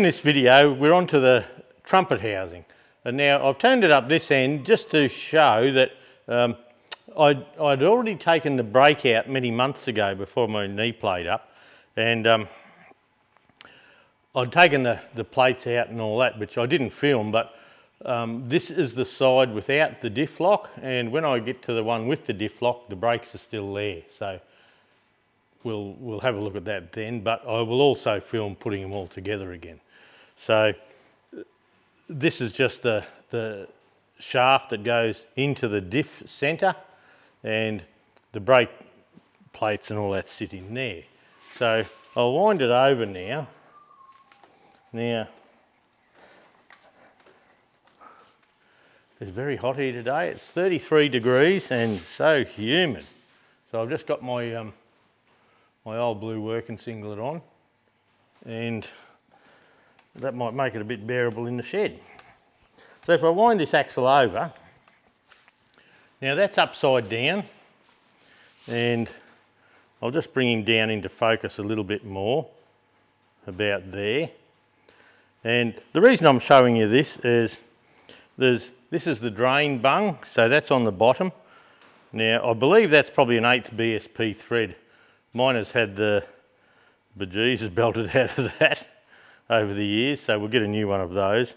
this video we're onto the trumpet housing, and now I've turned it up this end just to show that I'd already taken the brake out many months ago before my knee played up, and I'd taken the plates out and all that, which I didn't film, but this is the side without the diff lock, and when I get to the one with the diff lock, the brakes are still there. So we'll have a look at that then, but I will also film putting them all together again. So this is just the shaft that goes into the diff centre, and the brake plates and all that sit in there. So I'll wind it over now. Now, it's very hot here today. It's 33 degrees and so humid. So I've just got my my old blue working singlet on, and that might make it a bit bearable in the shed. So if I wind this axle over, now that's upside down, and I'll just bring him down into focus a little bit more, about there. And the reason I'm showing you this is this is the drain bung, so that's on the bottom. Now I believe that's probably an 1/8 BSP thread. Mine has had the bejesus belted out of that over the years, so we'll get a new one of those.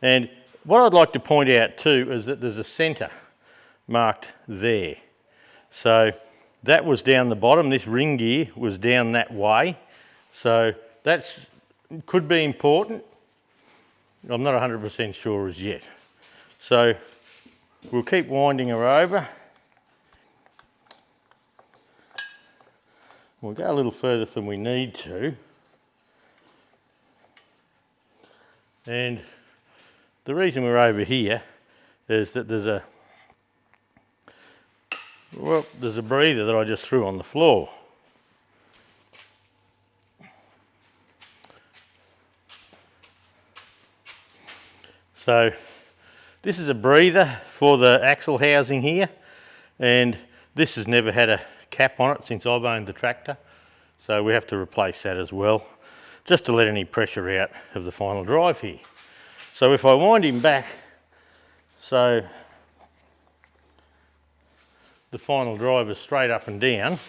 And what I'd like to point out too is that there's a centre marked there. So that was down the bottom, this ring gear was down that way. So that's could be important. I'm not 100% sure as yet. So we'll keep winding her over. We'll go a little further than we need to. And the reason we're over here is that there's a breather that I just threw on the floor. So this is a breather for the axle housing here, and this has never had a cap on it since I've owned the tractor, so we have to replace that as well, just to let any pressure out of the final drive here. So if I wind him back, so the final drive is straight up and down, and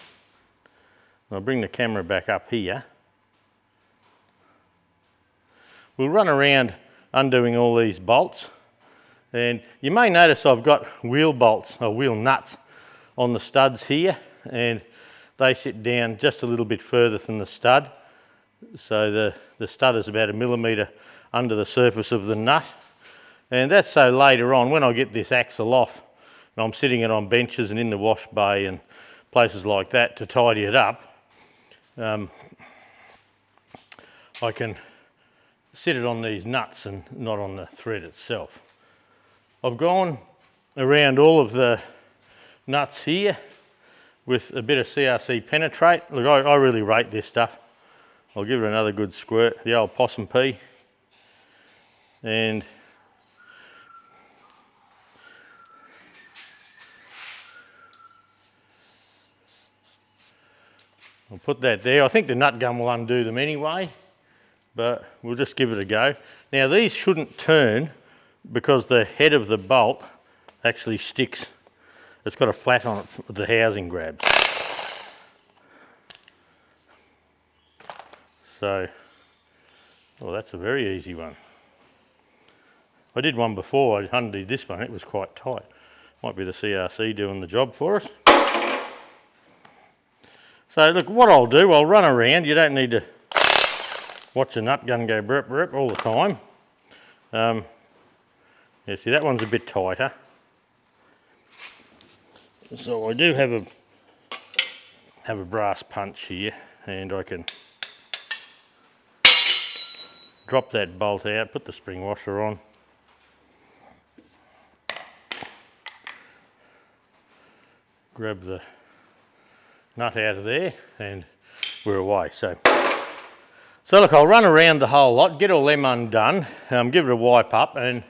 I'll bring the camera back up here, we'll run around undoing all these bolts, and you may notice I've got wheel bolts or wheel nuts on the studs here, and they sit down just a little bit further than the stud, so the stud is about 1 millimetre under the surface of the nut, and that's so later on when I get this axle off and I'm sitting it on benches and in the wash bay and places like that to tidy it up, I can sit it on these nuts and not on the thread itself. I've gone around all of the nuts here with a bit of CRC penetrate. Look, I really rate this stuff. I'll give it another good squirt, the old possum pea. And I'll put that there. I think the nut gun will undo them anyway, but we'll just give it a go. Now these shouldn't turn because the head of the bolt actually sticks. It's got a flat on it for the housing grabs. So, well, that's a very easy one. I did one before, I undid this one, it was quite tight. Might be the CRC doing the job for us. So look, what I'll do, I'll run around. You don't need to watch the nut gun go burp burp all the time. Yeah, see that one's a bit tighter. So I do have a brass punch here, and I can drop that bolt out, put the spring washer on. Grab the nut out of there and we're away. So look, I'll run around the whole lot, get all them undone, give it a wipe up, and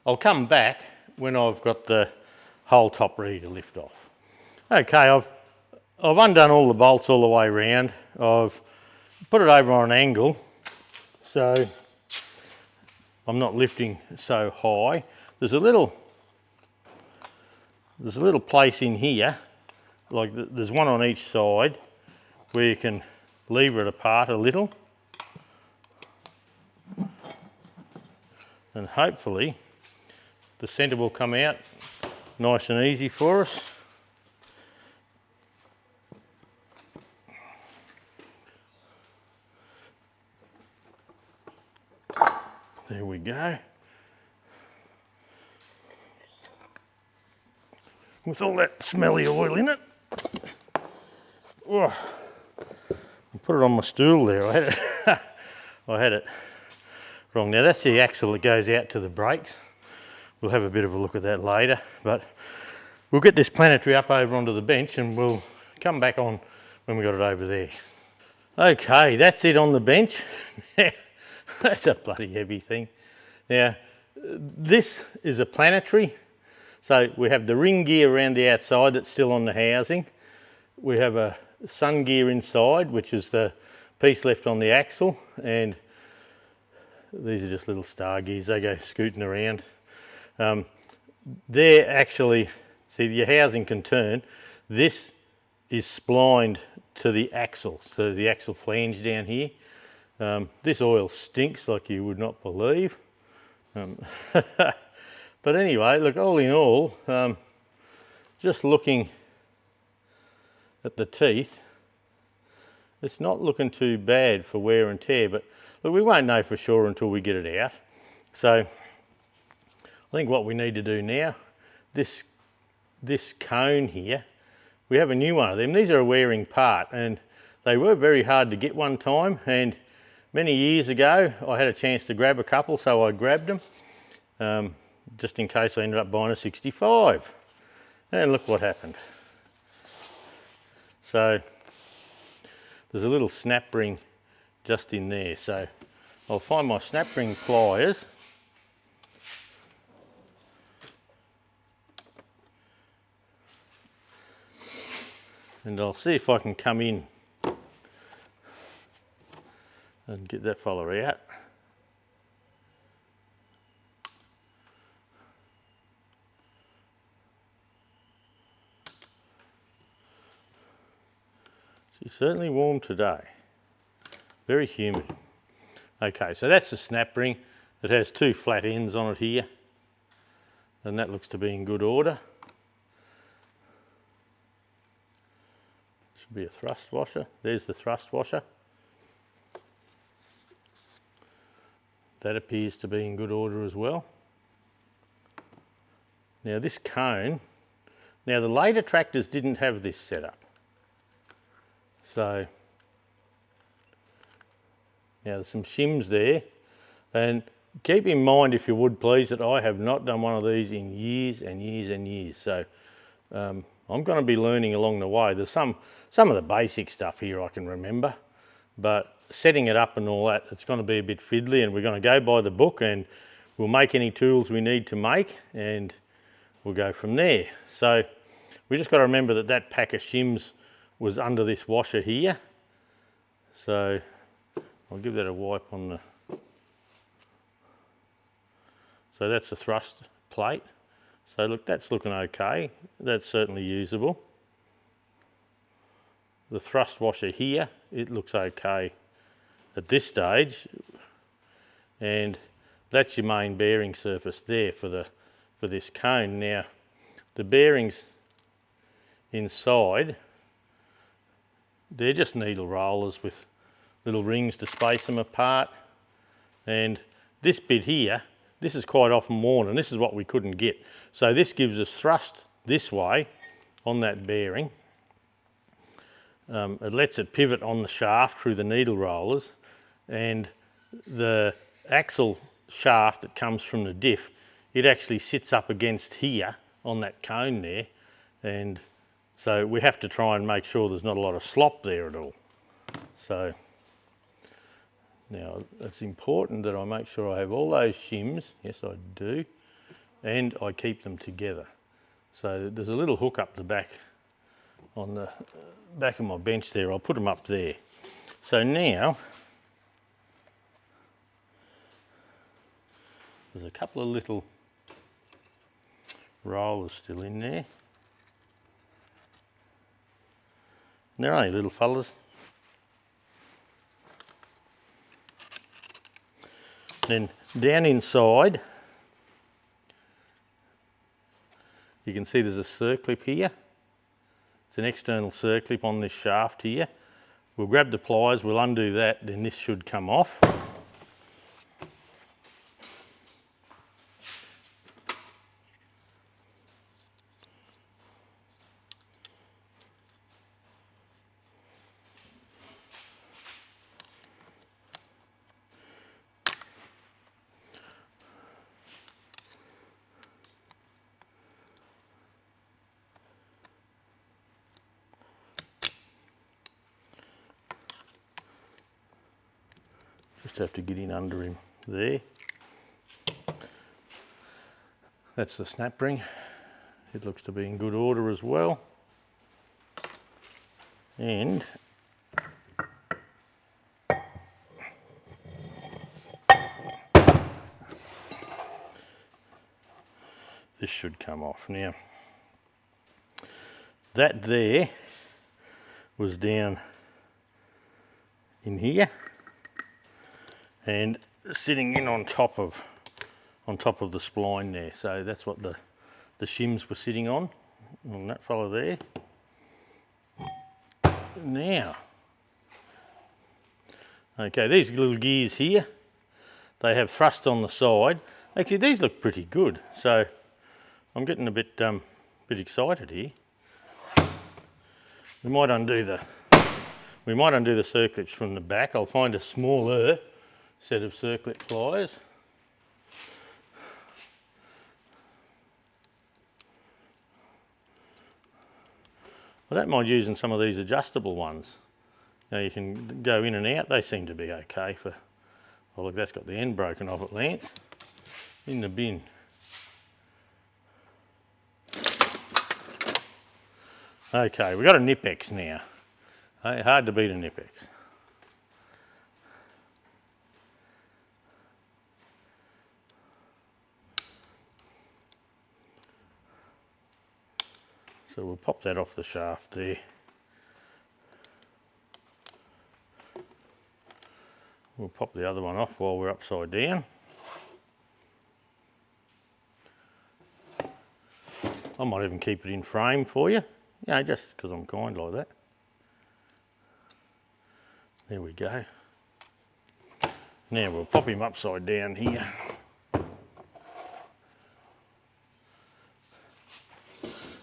I'll come back when I've got the whole top ready to lift off. Okay, I've undone all the bolts all the way around. I've put it over on an angle, so I'm not lifting so high. There's a little place in here, like there's one on each side, where you can lever it apart a little. And hopefully the centre will come out nice and easy for us. There we go. With all that smelly oil in it. Oh, I put it on my stool there. I had it wrong. Now that's the axle that goes out to the brakes. We'll have a bit of a look at that later, but we'll get this planetary up over onto the bench and we'll come back on when we got it over there. Okay, that's it on the bench. That's a bloody heavy thing. Now, this is a planetary. So we have the ring gear around the outside that's still on the housing. We have a sun gear inside, which is the piece left on the axle, and these are just little star gears. They go scooting around. They're actually, see, your housing can turn. This is splined to the axle, so the axle flange down here. This oil stinks like you would not believe. But anyway, look, all in all, just looking at the teeth, it's not looking too bad for wear and tear, but look, we won't know for sure until we get it out. So I think what we need to do now, this cone here, we have a new one of them. These are a wearing part, and they were very hard to get one time, and many years ago I had a chance to grab a couple, so I grabbed them just in case I ended up buying a 65. And look what happened. So there's a little snap ring just in there, so I'll find my snap ring pliers and I'll see if I can come in and get that fella out. She's certainly warm today. Very humid. Okay, so that's the snap ring. It has two flat ends on it here, and that looks to be in good order. Should be a thrust washer. There's the thrust washer. That appears to be in good order as well. Now this cone, now the later tractors didn't have this setup. So now there's some shims there, and keep in mind, if you would please, that I have not done one of these in years and years and years. So I'm going to be learning along the way. There's some of the basic stuff here I can remember, but setting it up and all that, it's going to be a bit fiddly, and we're going to go by the book, and we'll make any tools we need to make, and we'll go from there. So we just got to remember that that pack of shims was under this washer here. So I'll give that a wipe on the... So that's the thrust plate. So look, that's looking okay. That's certainly usable. The thrust washer here, it looks okay at this stage. And that's your main bearing surface there for this cone. Now, the bearings inside, they're just needle rollers with little rings to space them apart. And this bit here, this is quite often worn, and this is what we couldn't get. So this gives us thrust this way on that bearing. It lets it pivot on the shaft through the needle rollers, and the axle shaft that comes from the diff, it actually sits up against here on that cone there, and so we have to try and make sure there's not a lot of slop there at all. So now it's important that I make sure I have all those shims, yes I do, and I keep them together. So there's a little hook up the back on the back of my bench there. I'll put them up there. So now There's a couple of little rollers still in there. They're only little fellas. Then down inside, you can see there's a circlip here. It's an external circlip on this shaft here. We'll grab the pliers, we'll undo that, then this should come off. Just have to get in under him there. That's the snap ring. It looks to be in good order as well. And this should come off. Now, that there was down in here and sitting in on top of the spline there. So that's what the shims were sitting on that fella there. Now, okay, these little gears here, they have thrust on the side. Actually, these look pretty good, so I'm getting a bit excited here. We might undo the circlips from the back. I'll find a smaller set of circlip pliers. I don't mind using some of these adjustable ones. Now you can go in and out. They seem to be okay for, oh look, that's got the end broken off at Lance. In the bin. Okay, we've got a Nipex now. Hard to beat a Nipex. So we'll pop that off the shaft there. We'll pop the other one off while we're upside down. I might even keep it in frame for you, just because I'm kind like that. There we go. Now we'll pop him upside down here.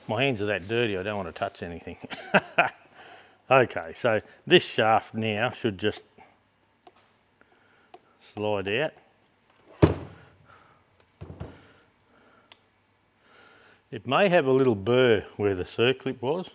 My hands are that dirty, I don't want to touch anything. Okay, so this shaft now should just slide out. It may have a little burr where the circlip was.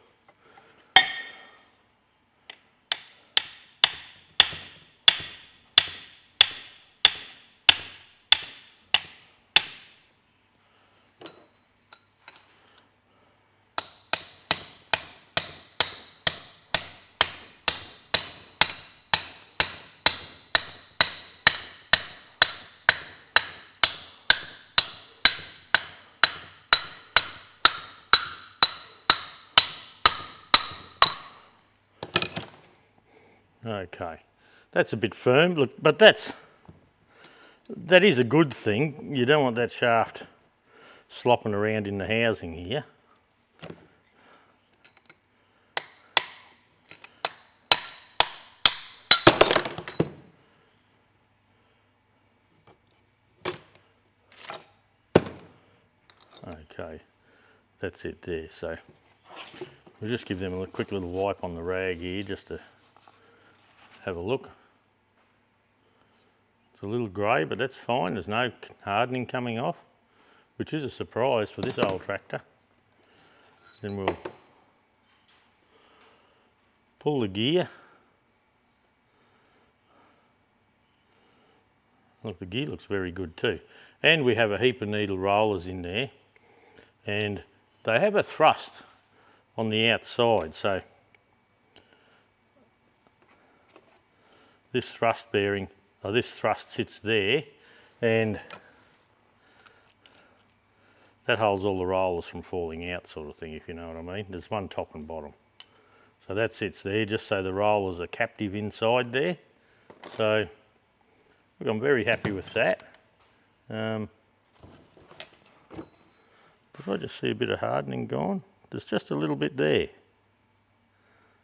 Okay, that's a bit firm, look, but that is a good thing. You don't want that shaft slopping around in the housing here. Okay, that's it there. So we'll just give them a quick little wipe on the rag here just to have a look. It's a little grey, but that's fine. There's no hardening coming off, which is a surprise for this old tractor. Then we'll pull the gear. Look, the gear looks very good too. And we have a heap of needle rollers in there, and they have a thrust on the outside. So this thrust bearing, or this thrust sits there, and that holds all the rollers from falling out, sort of thing, if you know what I mean. There's one top and bottom. So that sits there just so the rollers are captive inside there. So look, I'm very happy with that. Did I just see a bit of hardening gone? There's just a little bit there.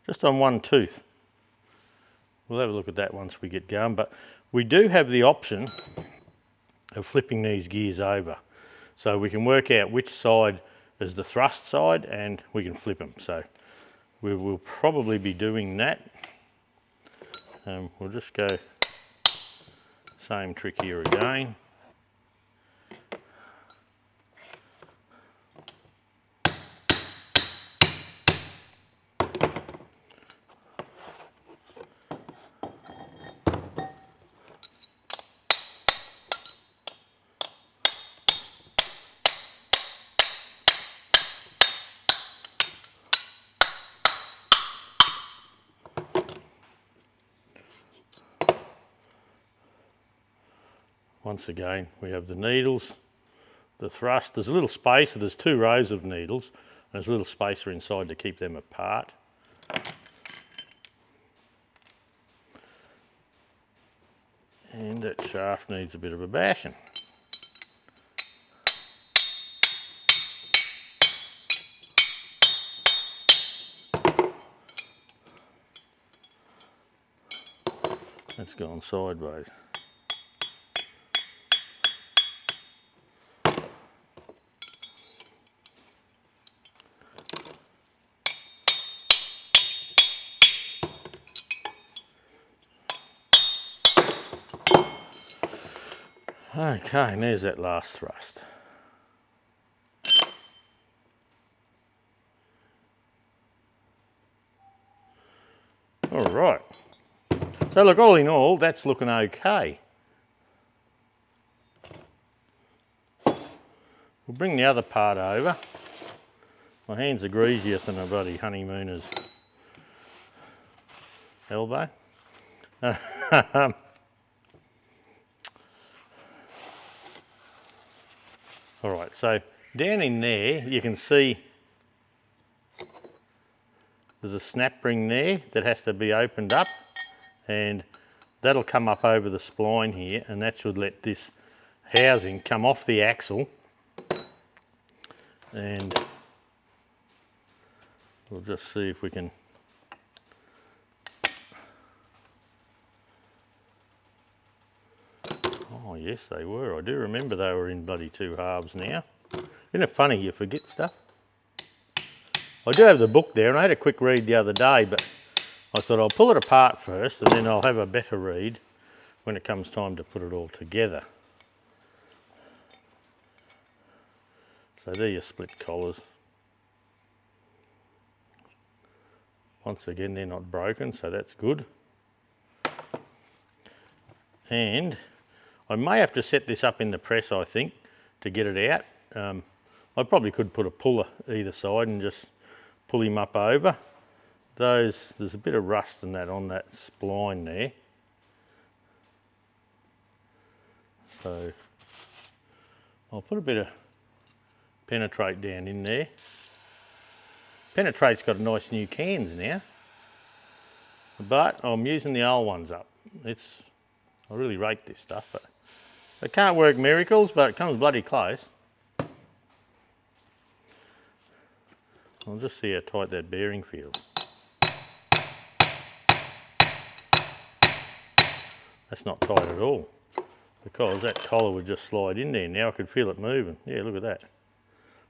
Just on one tooth. We'll have a look at that once we get going, but we do have the option of flipping these gears over. So we can work out which side is the thrust side and we can flip them. So we will probably be doing that. We'll just go same trick here again. Once again, we have the needles, the thrust. There's a little spacer, there's 2 rows of needles, and there's a little spacer inside to keep them apart. And that shaft needs a bit of a bashing. That's gone sideways. Okay, and there's that last thrust. All right. So look, all in all, that's looking okay. We'll bring the other part over. My hands are greasier than a bloody honeymooner's elbow. All right, so down in there you can see there's a snap ring there that has to be opened up, and that'll come up over the spline here, and that should let this housing come off the axle, and we'll just see if we can oh yes, they were. I do remember they were in bloody 2 halves now. Isn't it funny, you forget stuff? I do have the book there, and I had a quick read the other day, but I thought I'll pull it apart first and then I'll have a better read when it comes time to put it all together. So there are your split collars. Once again, they're not broken, so that's good. And I may have to set this up in the press, I think, to get it out. I probably could put a puller either side and just pull him up over. There's a bit of rust and that on that spline there. So I'll put a bit of penetrate down in there. Penetrate's got nice new cans now, but I'm using the old ones up. I really rate this stuff, but it can't work miracles, but it comes bloody close. I'll just see how tight that bearing feels. That's not tight at all, because that collar would just slide in there. Now I could feel it moving. Yeah, look at that.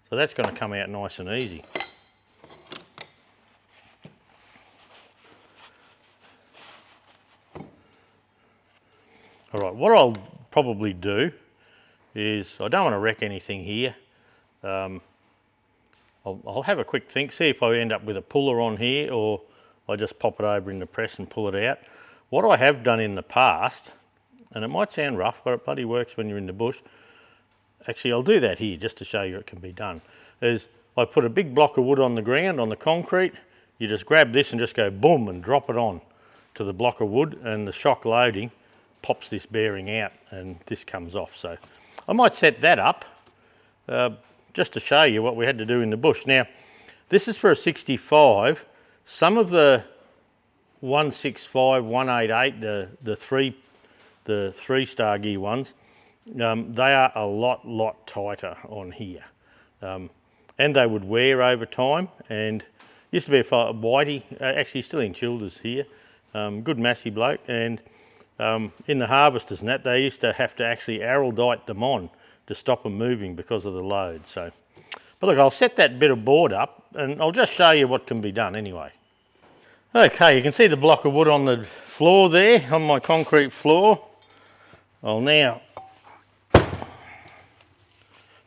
So that's going to come out nice and easy. All right, what I'll probably do is, I don't want to wreck anything here. I'll have a quick think, see if I end up with a puller on here, or I just pop it over in the press and pull it out. What I have done in the past, and it might sound rough, but it bloody works when you're in the bush. Actually, I'll do that here just to show you it can be done. Is I put a big block of wood on the ground, on the concrete. You just grab this and just go boom and drop it on to the block of wood, and the shock loading pops this bearing out and this comes off. So I might set that up, just to show you what we had to do in the bush. Now, this is for a 65. Some of the 165, 188, the 3-star gear ones, they are a lot tighter on here. And they would wear over time. And used to be a Whitey, actually still in Childers here, good Massey bloke, and in the harvesters and that, they used to have to actually araldite them on to stop them moving because of the load. So, but look, I'll set that bit of board up and I'll just show you what can be done anyway. Okay, you can see the block of wood on the floor there, on my concrete floor. I'll now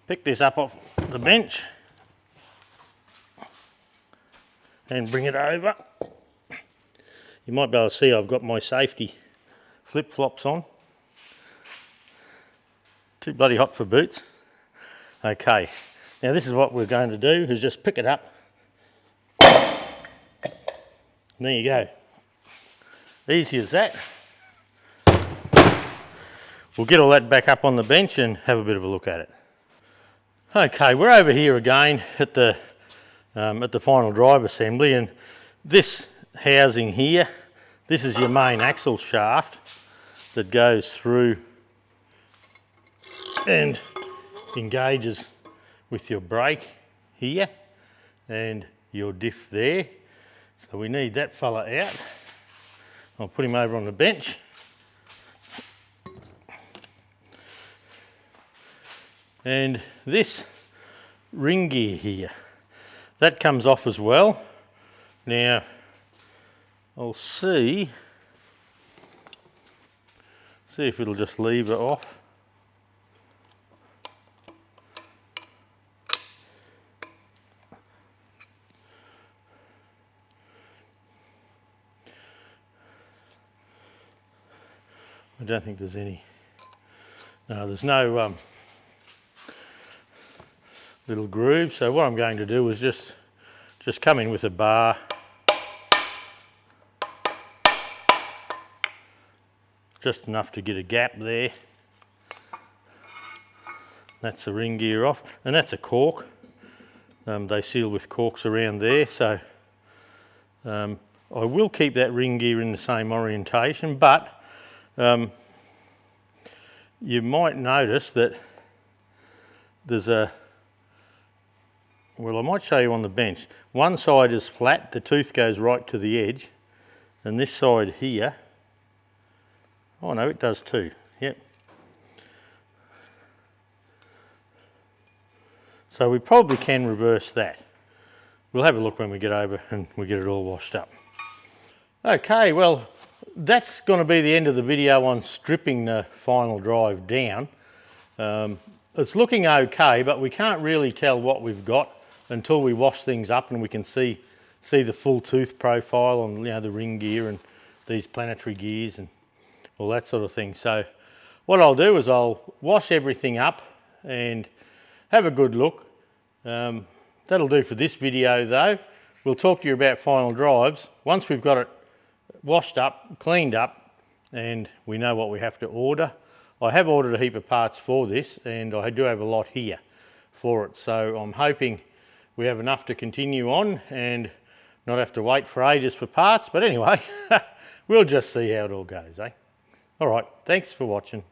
pick this up off the bench and bring it over. You might be able to see I've got my safety flip-flops on. Too bloody hot for boots. Okay, now this is what we're going to do, is just pick it up. And there you go. Easy as that. We'll get all that back up on the bench and have a bit of a look at it. Okay, we're over here again at the final drive assembly, and this housing here, this is your main axle shaft that goes through and engages with your brake here and your diff there. So we need that fella out. I'll put him over on the bench. And this ring gear here, that comes off as well. Now, I'll see if it'll just lever off. I don't think there's any, no, there's no little groove. So what I'm going to do is just come in with a bar, just enough to get a gap there. That's the ring gear off, and that's a cork. They seal with corks around there, so I will keep that ring gear in the same orientation, but you might notice that there's a, well, I might show you on the bench. One side is flat, the tooth goes right to the edge, and this side here, oh no, it does too, yep. So we probably can reverse that. We'll have a look when we get over and we get it all washed up. Okay, well, that's going to be the end of the video on stripping the final drive down. It's looking okay, but we can't really tell what we've got until we wash things up and we can see the full tooth profile on, you know, the ring gear and these planetary gears and all that sort of thing. So what I'll do is I'll wash everything up and have a good look. That'll do for this video though. We'll talk to you about final drives once we've got it washed up, cleaned up, and we know what we have to order. I have ordered a heap of parts for this, and I do have a lot here for it, so I'm hoping we have enough to continue on and not have to wait for ages for parts. But anyway, we'll just see how it all goes, eh? All right, thanks for watching.